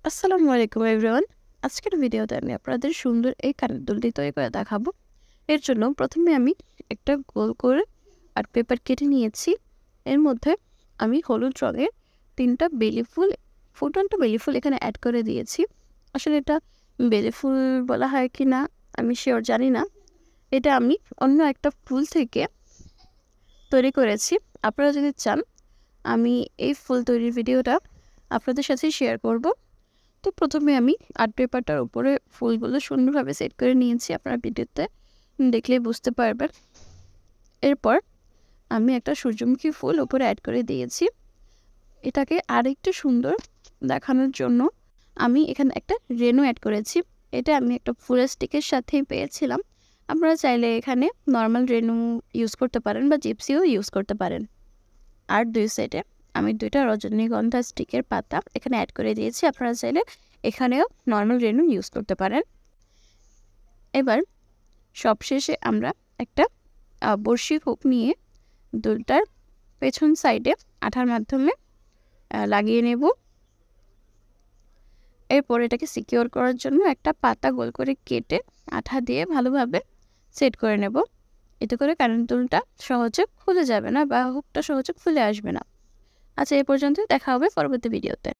আসসালামু আলাইকুম এভরিওয়ান। আজকের ভিডিওতে আমি আপনাদের সুন্দর এই কানের দুলটি তৈরি করে দেখাবো। এর জন্য প্রথমে আমি একটা গোল করে আর্ট পেপার কেটে নিয়েছি। এর মধ্যে আমি হলুদ রঙের 3টা বেলি ফুল, ফুটন্ত বেলি ফুল এখানে অ্যাড করে দিয়েছি। আসলে এটা বেলি ফুল বলা হয় কি না আমি শিওর জানি না। এটা আমি অন্য একটা ফুল থেকে তৈরি করেছি। আপনারা যদি চান আমি এই ফুল তৈরির ভিডিওটা আপনাদের সাথে শেয়ার করব। তো প্রথমে আমি আর্ট পেপারটার উপরে ফুলগুলো সুন্দরভাবে সেট করে নিয়েছি, আপনারা ভিডিওতে দেখলে বুঝতে পারবেন। এরপর আমি একটা সূর্যমুখী ফুল উপরে অ্যাড করে দিয়েছি। এটাকে আরেকটু সুন্দর দেখানোর জন্য আমি এখানে একটা রেনু অ্যাড করেছি। এটা আমি একটা ফুলের স্টিকের সাথেই পেয়েছিলাম। আপনারা চাইলে এখানে নর্মাল রেনু ইউজ করতে পারেন বা জিপসিও ইউজ করতে পারেন। আর দুই সাইডে আমি 2টা রজনীগন্ধা স্টিকের পাতা এখানে অ্যাড করে দিয়েছি। আপনারা চাইলে এখানেও নর্মাল রেনু ইউজ করতে পারেন। এবার সবশেষে আমরা একটা বড়শি হুক নিয়ে দুলটার পেছন সাইডে আঠার মাধ্যমে লাগিয়ে নেব। এরপর এটাকে সিকিউর করার জন্য একটা পাতা গোল করে কেটে আঠা দিয়ে ভালোভাবে সেট করে নেব। এতে করে কানের দুলটা সহজে খুলে যাবে না বা হুকটা সহজে খুলে আসবে না। আচ্ছা, এই পর্যন্ত, দেখা হবে পরবর্তী ভিডিওতে।